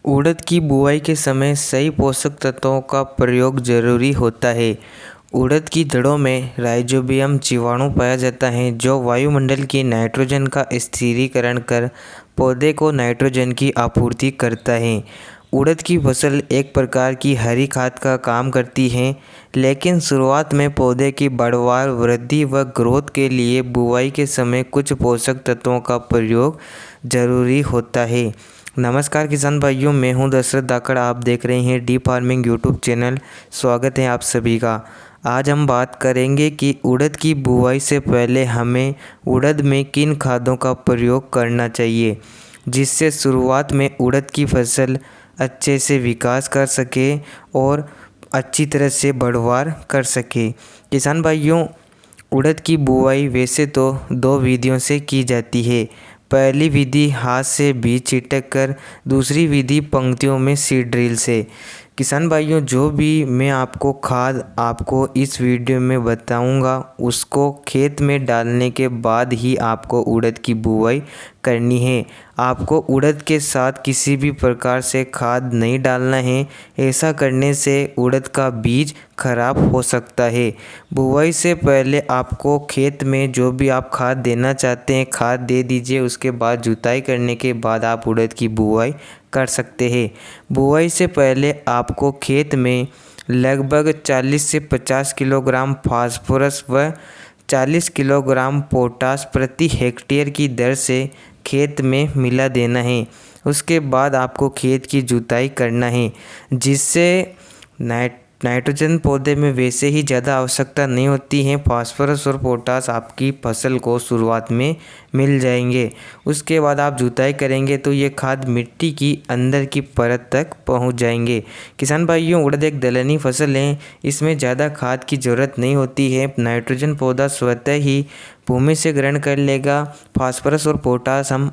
उड़द की बुवाई के समय सही पोषक तत्वों का प्रयोग जरूरी होता है। उड़द की जड़ों में राइजोबियम जीवाणु पाया जाता है जो वायुमंडल की नाइट्रोजन का स्थिरीकरण कर पौधे को नाइट्रोजन की आपूर्ति करता है। उड़द की फसल एक प्रकार की हरी खाद का काम करती है, लेकिन शुरुआत में पौधे की बढ़वार, वृद्धि व ग्रोथ के लिए बुवाई के समय कुछ पोषक तत्वों का प्रयोग जरूरी होता है। नमस्कार किसान भाइयों, मैं हूं दशरथ धाकड़। आप देख रहे हैं डी फार्मिंग यूट्यूब चैनल। स्वागत है आप सभी का। आज हम बात करेंगे कि उड़द की बुवाई से पहले हमें उड़द में किन खादों का प्रयोग करना चाहिए, जिससे शुरुआत में उड़द की फसल अच्छे से विकास कर सके और अच्छी तरह से बढ़वार कर सके। किसान भाइयों, उड़द की बुवाई वैसे तो दो विधियों से की जाती है। पहली विधि हाथ से बीज छिटक कर, दूसरी विधि पंक्तियों में सीड ड्रिल से। किसान भाइयों, जो भी मैं आपको खाद आपको इस वीडियो में बताऊंगा, उसको खेत में डालने के बाद ही आपको उड़द की बुवाई करनी है। आपको उड़द के साथ किसी भी प्रकार से खाद नहीं डालना है। ऐसा करने से उड़द का बीज खराब हो सकता है। बुवाई से पहले आपको खेत में जो भी आप खाद देना चाहते हैं खाद दे दीजिए। उसके बाद जुताई करने के बाद आप उड़द की बुवाई कर सकते हैं। बुवाई से पहले आपको खेत में लगभग 40 से 50 किलोग्राम फास्फोरस व 40 किलोग्राम पोटास प्रति हेक्टेयर की दर से खेत में मिला देना है। उसके बाद आपको खेत की जुताई करना है, जिससे नाइट्रोजन पौधे में वैसे ही ज़्यादा आवश्यकता नहीं होती है। फास्फोरस और पोटास आपकी फसल को शुरुआत में मिल जाएंगे। उसके बाद आप जुताई करेंगे तो ये खाद मिट्टी की अंदर की परत तक पहुंच जाएंगे। किसान भाइयों, उड़द एक दलहनी फसल है। इसमें ज़्यादा खाद की ज़रूरत नहीं होती है। नाइट्रोजन पौधा स्वतः ही भूमि से ग्रहण कर लेगा। फास्फोरस और पोटास हम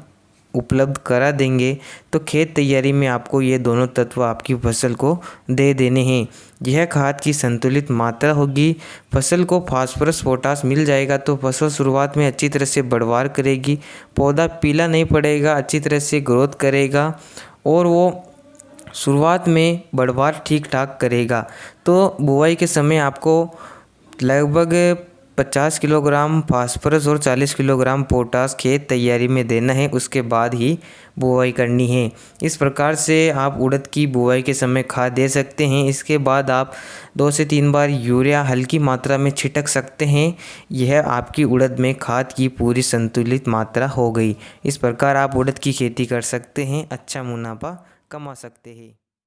उपलब्ध करा देंगे, तो खेत तैयारी में आपको ये दोनों तत्व आपकी फसल को दे देने हैं। यह खाद की संतुलित मात्रा होगी। फसल को फास्फोरस पोटास मिल जाएगा तो फसल शुरुआत में अच्छी तरह से बढ़वार करेगी। पौधा पीला नहीं पड़ेगा, अच्छी तरह से ग्रोथ करेगा और वो शुरुआत में बढ़वार ठीक ठाक करेगा। तो बुआई के समय आपको लगभग 50 किलोग्राम फास्फोरस और 40 किलोग्राम पोटास खेत तैयारी में देना है। उसके बाद ही बुवाई करनी है। इस प्रकार से आप उड़द की बुवाई के समय खाद दे सकते हैं। इसके बाद आप 2 से 3 बार यूरिया हल्की मात्रा में छिटक सकते हैं। यह आपकी उड़द में खाद की पूरी संतुलित मात्रा हो गई। इस प्रकार आप उड़द की खेती कर सकते हैं, अच्छा मुनाफा कमा सकते हैं।